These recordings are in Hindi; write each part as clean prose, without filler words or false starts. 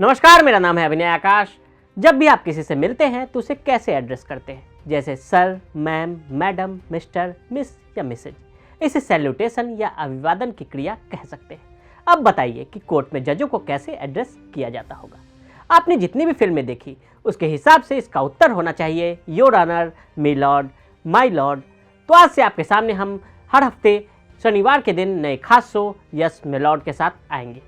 नमस्कार, मेरा नाम है अभिनय आकाश। जब भी आप किसी से मिलते हैं तो उसे कैसे एड्रेस करते हैं? जैसे sir, ma'am, madam, mister, miss या मिसेज। इसे सैल्यूटेशन या अभिवादन की क्रिया कह सकते हैं। अब बताइए कि कोर्ट में जजों को कैसे एड्रेस किया जाता होगा। आपने जितनी भी फिल्में देखी उसके हिसाब से इसका उत्तर होना चाहिए your honour, me lord, my lord. तो आज से आपके सामने हम हर हफ्ते शनिवार के दिन नए खास शो यस मे लॉर्ड के साथ आएंगे।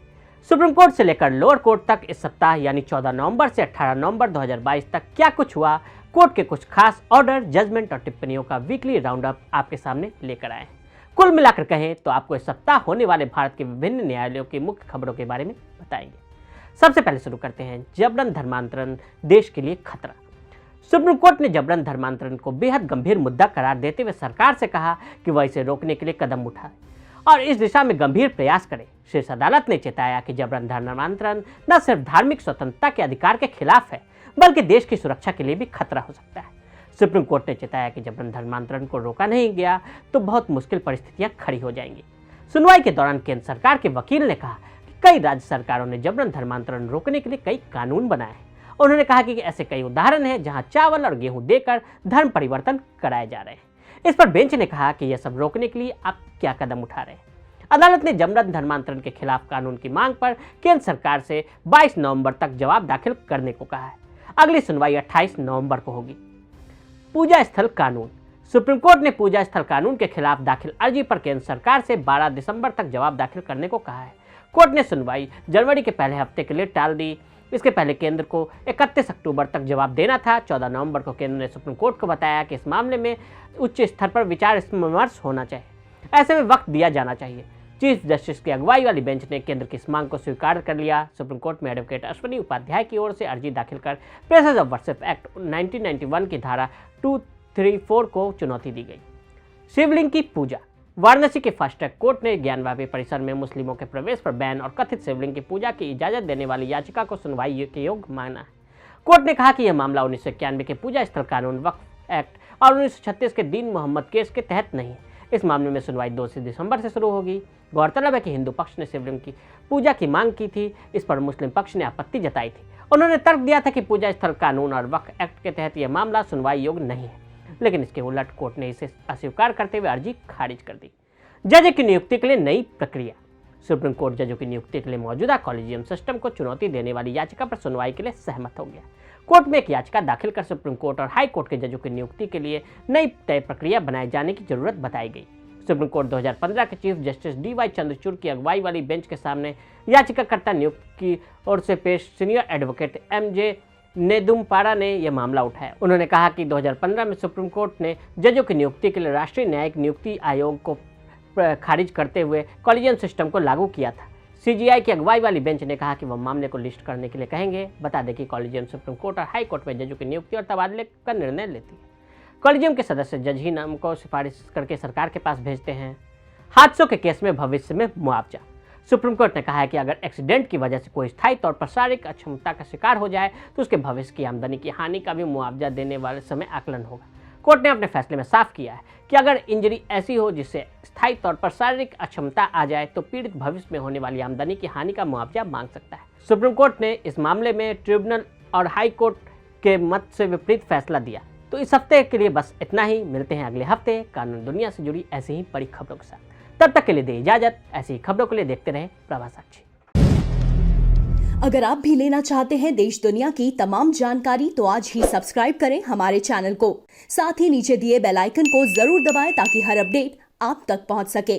सुप्रीम कोर्ट से लेकर लोअर कोर्ट तक इस सप्ताह यानी 14 नवंबर से 18 नवंबर 2022 तक क्या कुछ हुआ, कोर्ट के कुछ खास ऑर्डर, जजमेंट और टिप्पणियों का वीकली राउंड अप आपके सामने लेकर आए हैं। कुल मिलाकर कहें तो आपको इस सप्ताह होने वाले भारत के विभिन्न न्यायालयों की मुख्य खबरों के बारे में बताएंगे। सबसे पहले शुरू करते हैं जबरन धर्मांतरण देश के लिए खतरा। सुप्रीम कोर्ट ने जबरन धर्मांतरण को बेहद गंभीर मुद्दा करार देते हुए सरकार से कहा कि वह इसे रोकने के लिए कदम उठाए और इस दिशा में गंभीर प्रयास करें। शीर्ष अदालत ने चेताया कि जबरन धर्मांतरण न सिर्फ धार्मिक स्वतंत्रता के अधिकार के खिलाफ है बल्कि देश की सुरक्षा के लिए भी खतरा हो सकता है। सुप्रीम कोर्ट ने चेताया कि जबरन धर्मांतरण को रोका नहीं गया तो बहुत मुश्किल परिस्थितियां खड़ी हो जाएंगी। सुनवाई के दौरान केंद्र सरकार के वकील ने कहा कि कई राज्य सरकारों ने जबरन धर्मांतरण रोकने के लिए कई कानून बनाए हैं। उन्होंने कहा कि ऐसे कई उदाहरण हैं जहां चावल और गेहूं देकर धर्म परिवर्तन कराए जा रहे हैं। इस पर बेंच ने कहा कि यह सब रोकने के लिए आप क्या कदम उठा रहे हैं। अदालत ने जबरन धर्मांतरण के खिलाफ कानून की मांग पर केंद्र सरकार से 22 नवंबर तक जवाब दाखिल करने को कहा है। अगली सुनवाई 28 नवंबर को होगी। पूजा स्थल कानून। सुप्रीम कोर्ट ने पूजा स्थल कानून के खिलाफ दाखिल अर्जी पर केंद्र सरकार से 12 दिसंबर तक जवाब दाखिल करने को कहा है। कोर्ट ने सुनवाई जनवरी के पहले हफ्ते के लिए टाल दी। इसके पहले केंद्र को 31 अक्टूबर तक जवाब देना था। 14 नवंबर को केंद्र ने सुप्रीम कोर्ट को बताया कि इस मामले में उच्च स्तर पर विचार विमर्श होना चाहिए। ऐसे में वक्त दिया जाना चाहिए। चीफ जस्टिस की अगुवाई वाली बेंच ने केंद्र की इस मांग को स्वीकार कर लिया। सुप्रीम कोर्ट में एडवोकेट अश्विनी उपाध्याय की ओर से अर्जी दाखिल कर प्रेसेस ऑफ वर्शिप एक्ट 1991 की धारा 234 को चुनौती दी गई। शिवलिंग की पूजा। वाराणसी के फास्ट ट्रैक कोर्ट ने ज्ञानवापी परिसर में मुस्लिमों के प्रवेश पर बैन और कथित शिवलिंग की पूजा की इजाजत देने वाली याचिका को सुनवाई के योग्य माना है। कोर्ट ने कहा कि यह मामला 1991 के पूजा स्थल कानून, वक्फ एक्ट और 1936 के दीन मोहम्मद केस के तहत नहीं है। इस मामले में सुनवाई 2 दिसंबर से शुरू होगी। गौरतलब है कि हिंदू पक्ष ने शिवलिंग की पूजा की मांग की थी। इस पर मुस्लिम पक्ष ने आपत्ति जताई थी। उन्होंने तर्क दिया था कि पूजा स्थल कानून और वक्फ एक्ट के तहत यह मामला सुनवाई योग्य नहीं है, लेकिन इसके उलट कोर्ट ने इसे अस्वीकार करते हुए अर्जी खारिज कर दी। जज की नियुक्ति के लिए नई प्रक्रिया। सुप्रीम कोर्ट जजों की नियुक्ति के लिए मौजूदा कॉलेजियम सिस्टम को चुनौती देने वाली याचिका पर सुनवाई के लिए सहमत हो गया। कोर्ट में एक याचिका दाखिल कर सुप्रीम कोर्ट और हाई कोर्ट के जजों की नियुक्ति के लिए नई तय प्रक्रिया बनाए जाने की जरूरत बताई गई। सुप्रीम कोर्ट 2015 के चीफ जस्टिस DY चंद्रचूड़ की अगुवाई वाली बेंच के सामने याचिकाकर्ता नियुक्त की ओर से पेश सीनियर एडवोकेट MJ नेदुम्पारा ने यह मामला उठाया। उन्होंने कहा कि 2015 में सुप्रीम कोर्ट ने जजों की नियुक्ति के लिए राष्ट्रीय न्यायिक नियुक्ति आयोग को खारिज करते हुए कॉलेजियम सिस्टम को लागू किया था। CGI की अगुवाई वाली बेंच ने कहा कि वह मामले को लिस्ट करने के लिए कहेंगे। बता दें कि कॉलेजियम सुप्रीम कोर्ट और हाई कोर्ट में जजों की नियुक्ति और तबादले का निर्णय लेती है। कॉलेजियम के सदस्य जज ही नाम को सिफारिश करके सरकार के पास भेजते हैं। हादसों के केस में भविष्य में मुआवजा। सुप्रीम कोर्ट ने कहा है कि अगर एक्सीडेंट की वजह से कोई स्थायी तौर पर शारीरिक अक्षमता का शिकार हो जाए तो उसके भविष्य की आमदनी की हानि का भी मुआवजा देने वाले समय आकलन होगा। कोर्ट ने अपने फैसले में साफ किया है कि अगर इंजरी ऐसी हो जिससे स्थायी तौर पर शारीरिक अक्षमता आ जाए तो पीड़ित भविष्य में होने वाली आमदनी की हानि का मुआवजा मांग सकता है। सुप्रीम कोर्ट ने इस मामले में ट्रिब्यूनल और हाई कोर्ट के मत से विपरीत फैसला दिया। तो इस हफ्ते के लिए बस इतना ही। मिलते हैं अगले हफ्ते कानून दुनिया से जुड़ी ऐसी ही बड़ी खबरों के साथ। तब तक के लिए दे इजाजत। ऐसी ही खबरों के लिए देखते रहें प्रभा साक्षी। अगर आप भी लेना चाहते हैं देश दुनिया की तमाम जानकारी तो आज ही सब्सक्राइब करें हमारे चैनल को। साथ ही नीचे दिए बेल आइकन को जरूर दबाएं ताकि हर अपडेट आप तक पहुंच सके।